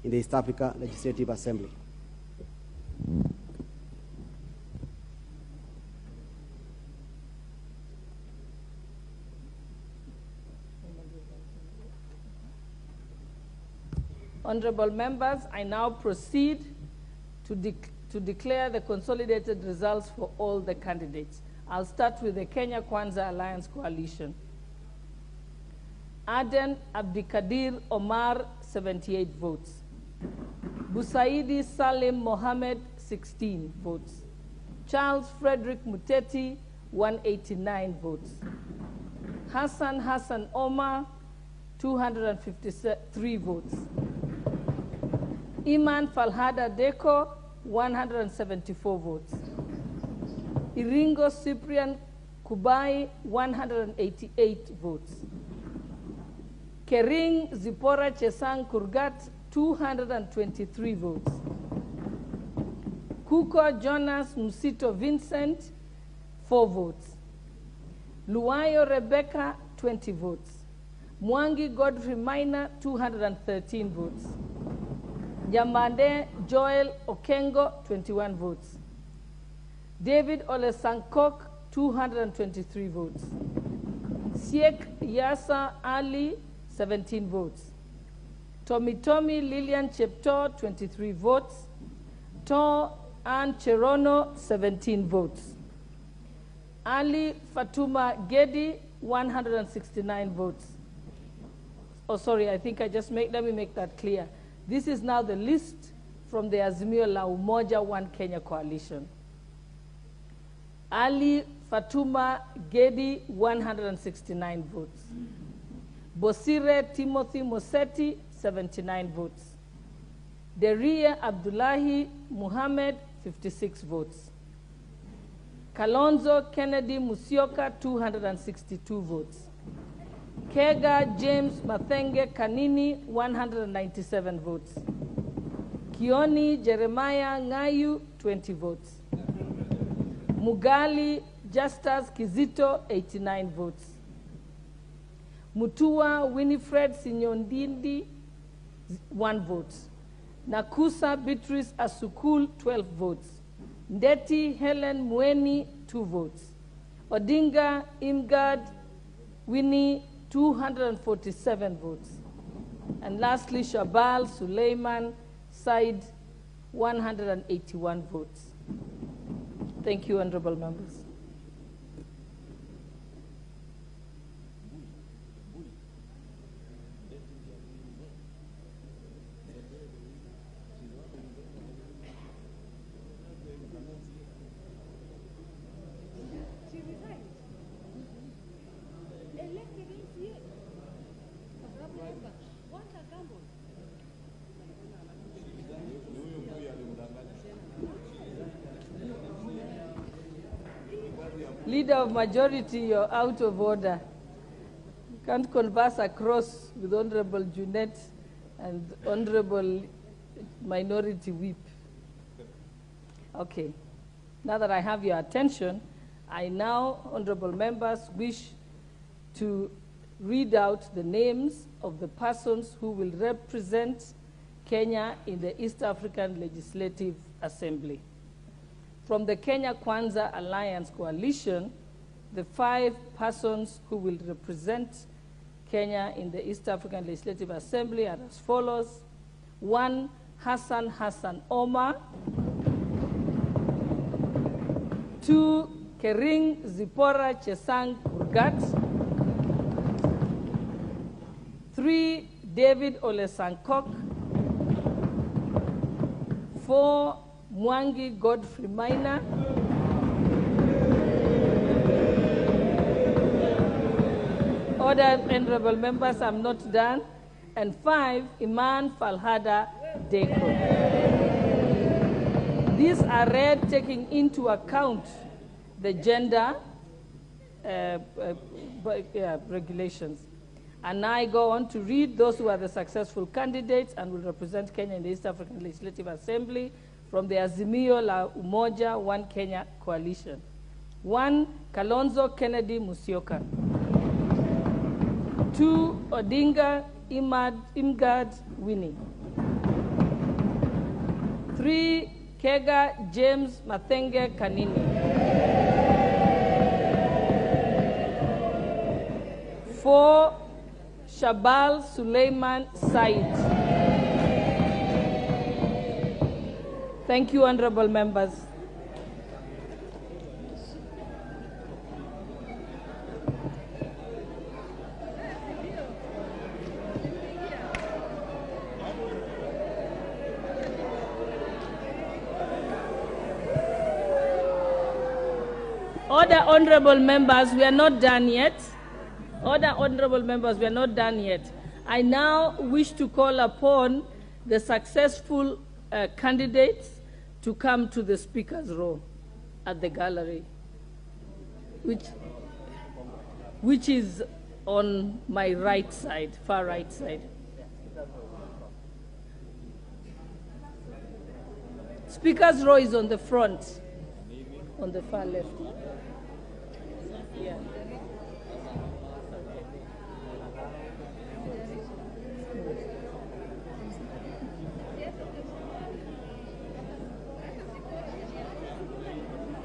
in the East Africa Legislative Assembly. Honorable members, I now proceed to declare the consolidated results for all the candidates. I'll start with the Kenya Kwanza Alliance Coalition. Aden Abdikadir Omar, 78 votes. Busaidi Salim Mohammed, 16 votes. Charles Frederick Muteti, 189 votes. Hassan Omar, 253 votes. Iman Falhada Deko, 174 votes. Iringo Cyprian Kubai, 188 votes. Kering Zipora Chesang Kurgat, 223 votes. Kuko Jonas Musito Vincent, 4 votes. Luayo Rebecca, 20 votes. Mwangi Godfrey Minor, 213 votes. Yamande Joel Okengo, 21 votes. David Ole Sankok, 223 votes. Siek Yasa Ali, 17 votes. Tommy Lillian Chepto, 23 votes. To Ann Cherono, 17 votes. Ali Fatuma Gedi, 169 votes. Oh, sorry, I think let me make that clear. This is now the list from the Azimio la Umoja One Kenya Coalition. Ali Fatuma Gedi, 169 votes. Bosire Timothy Moseti, 79 votes. Deria Abdullahi Muhammad, 56 votes. Kalonzo Kennedy Musyoka, 262 votes. Kega James Mathenge Kanini, 197 votes. Kioni Jeremiah Ngayu, 20 votes. Mugali Justus Kizito, 89 votes. Mutua Winifred Sinyondindi, 1 vote. Nakusa Beatrice Asukul, 12 votes. Ndeti Helen Mweni, 2 votes. Odinga Imgad Winnie, 247 votes. And lastly, Shabal Suleiman Said, 181 votes. Thank you, honorable members. Leader of majority, you're out of order. You can't converse across with Honorable Junet and Honorable Minority Whip. Okay. Now that I have your attention, I now, honorable members, wish to read out the names of the persons who will represent Kenya in the East African Legislative Assembly. From the Kenya Kwanza Alliance Coalition, the 5 persons who will represent Kenya in the East African Legislative Assembly are as follows. 1, Hassan Omar. 2, Kering Zipora Chesang Kurgat. 3, David Ole Sankok. 4, Mwangi Godfrey Minor. 5, honorable members, I'm not done. And 5, Iman Falhada Deko. These are read taking into account the gender regulations. And I go on to read those who are the successful candidates and will represent Kenya in the East African Legislative Assembly from the Azimio la Umoja One Kenya Coalition. 1, Kalonzo Kennedy Musyoka. 2, Odinga Imgad Winnie. 3, Kega James Mathenge Kanini. 4, Shabal Suleiman Said. Thank you, honorable members. Order, honorable members, we are not done yet. Order, honorable members, we are not done yet. I now wish to call upon the successful candidates to come to the speaker's row at the gallery, which is on my right side, far right side. Speaker's row is on the front, on the far left. Yeah.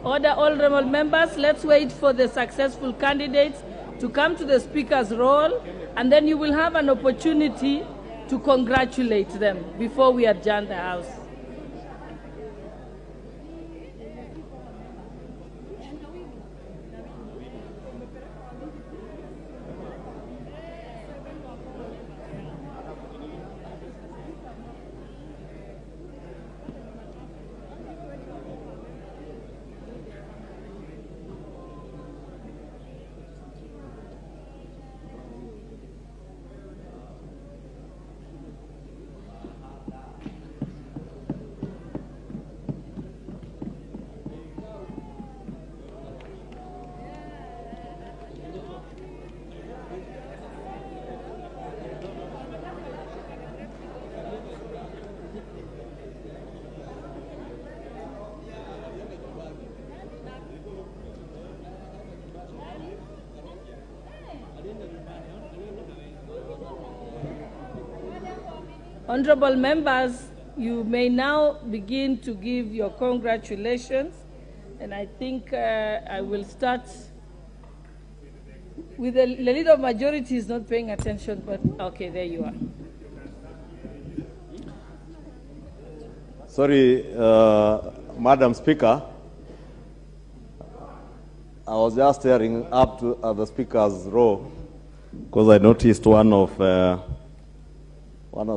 Order, honorable members, let's wait for the successful candidates to come to the speaker's roll, and then you will have an opportunity to congratulate them before we adjourn the House. Honorable members, you may now begin to give your congratulations, and I think I will start with the leader of majority is not paying attention, but okay, there you are. Sorry, Madam Speaker. I was just staring up to the Speaker's row because I noticed one of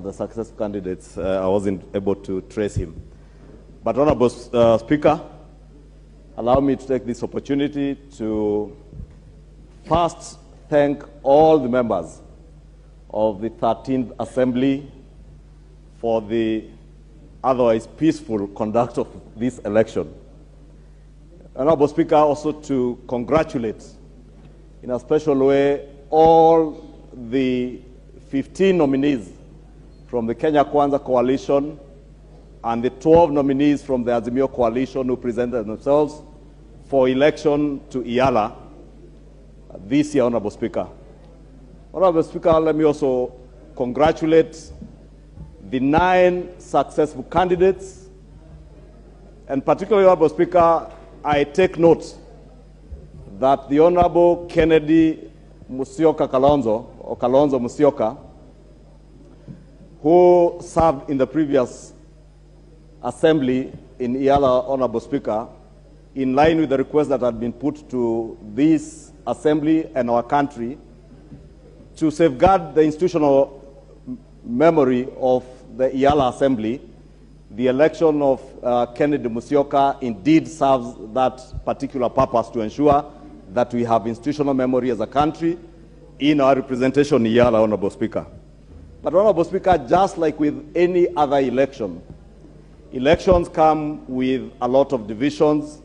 the success candidates. I wasn't able to trace him. But Honorable Speaker, allow me to take this opportunity to first thank all the members of the 13th Assembly for the otherwise peaceful conduct of this election. Honorable Speaker, also to congratulate in a special way all the 15 nominees from the Kenya Kwanza Coalition and the 12 nominees from the Azimio Coalition who presented themselves for election to Eala this year, Honorable Speaker. Honorable Speaker, let me also congratulate the 9 successful candidates, and particularly, Honorable Speaker, I take note that the Honorable Kennedy Musyoka Kalonzo, or Kalonzo Musyoka, who served in the previous assembly in Eala, Honorable Speaker, in line with the request that had been put to this assembly and our country to safeguard the institutional memory of the Eala Assembly. The election of Kennedy Musyoka indeed serves that particular purpose to ensure that we have institutional memory as a country in our representation in Eala, Honorable Speaker. But Honorable Speaker, just like with any other election, elections come with a lot of divisions,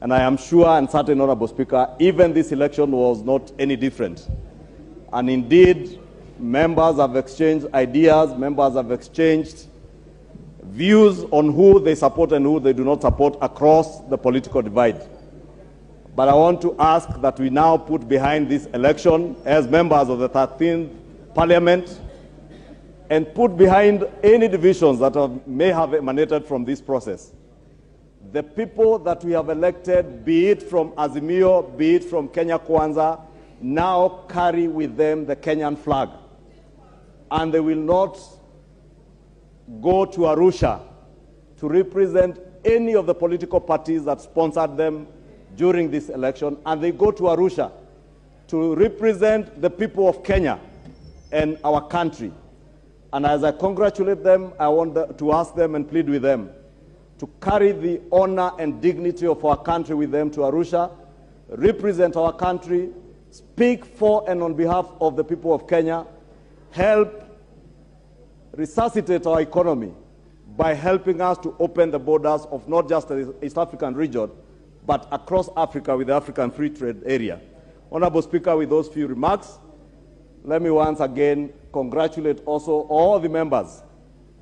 and I am sure and certain, Honorable Speaker, even this election was not any different. And indeed, members have exchanged ideas, members have exchanged views on who they support and who they do not support across the political divide. But I want to ask that we now put behind this election, as members of the 13th Parliament, and put behind any divisions that may have emanated from this process. The people that we have elected, be it from Azimio, be it from Kenya Kwanza, now carry with them the Kenyan flag. And they will not go to Arusha to represent any of the political parties that sponsored them during this election, and they go to Arusha to represent the people of Kenya and our country. And as I congratulate them, I want to ask them and plead with them to carry the honor and dignity of our country with them to Arusha, represent our country, speak for and on behalf of the people of Kenya, help resuscitate our economy by helping us to open the borders of not just the East African region, but across Africa with the African Free Trade Area. Honorable Speaker, with those few remarks, let me once again congratulate also all the members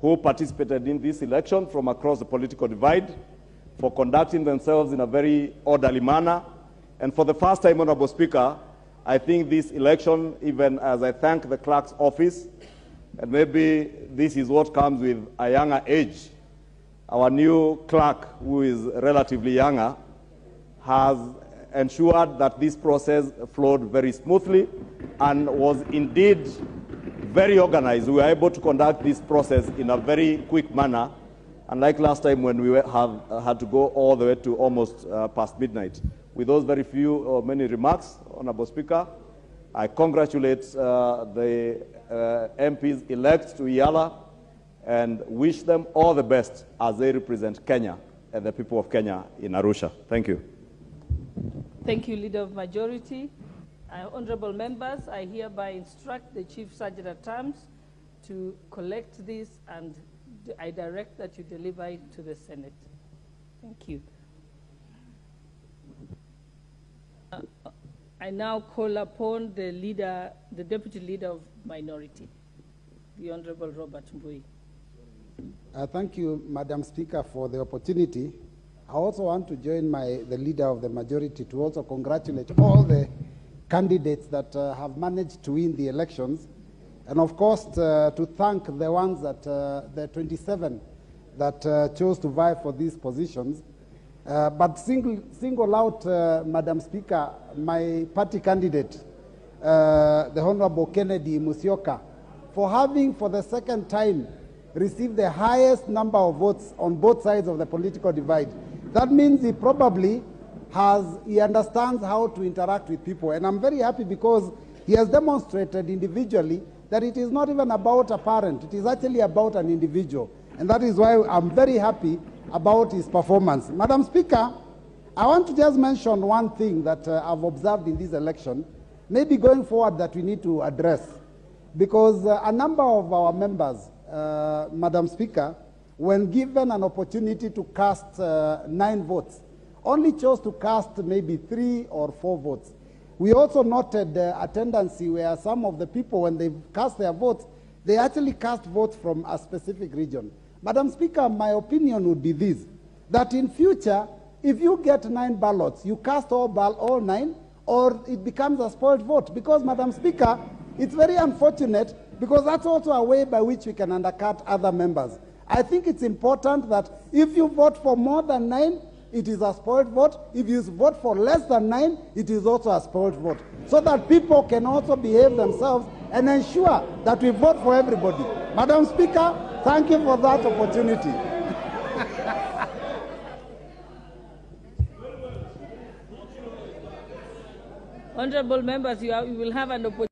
who participated in this election from across the political divide for conducting themselves in a very orderly manner. And for the first time, Honorable Speaker, I think this election, even as I thank the clerk's office, and maybe this is what comes with a younger age, our new clerk, who is relatively younger, has ensured that this process flowed very smoothly and was indeed very organized. We were able to conduct this process in a very quick manner, unlike last time when we had to go all the way to almost past midnight. With those very few or many remarks, Honorable Speaker, I congratulate the MPs-elect to Eala and wish them all the best as they represent Kenya and the people of Kenya in Arusha. Thank you. Thank you, Leader of Majority. Honorable members, I hereby instruct the Chief Sergeant at Arms to collect this, and I direct that you deliver it to the Senate. Thank you. I now call upon the leader, the Deputy Leader of Minority, the Honorable Robert Mbui. Thank you, Madam Speaker, for the opportunity. I also want to join the Leader of the Majority to also congratulate all the candidates that have managed to win the elections, and of course to thank the ones that, the 27 that chose to vie for these positions. But single out, Madam Speaker, my party candidate, the Honorable Kennedy Musyoka, for having for the second time received the highest number of votes on both sides of the political divide. That means he probably he understands how to interact with people. And I'm very happy because he has demonstrated individually that it is not even about a parent, it is actually about an individual. And that is why I'm very happy about his performance. Madam Speaker, I want to just mention one thing that I've observed in this election, maybe going forward that we need to address. Because a number of our members, Madam Speaker, when given an opportunity to cast 9 votes, only chose to cast maybe 3 or 4 votes. We also noted a tendency where some of the people, when they cast their votes, they actually cast votes from a specific region. Madam Speaker, my opinion would be this, that in future, if you get 9 ballots, you cast all 9, or it becomes a spoiled vote. Because, Madam Speaker, it's very unfortunate, because that's also a way by which we can undercut other members. I think it's important that if you vote for more than 9, it is a spoiled vote. If you vote for less than 9, it is also a spoiled vote. So that people can also behave themselves and ensure that we vote for everybody. Madam Speaker, thank you for that opportunity. Honorable members, you will have an opportunity.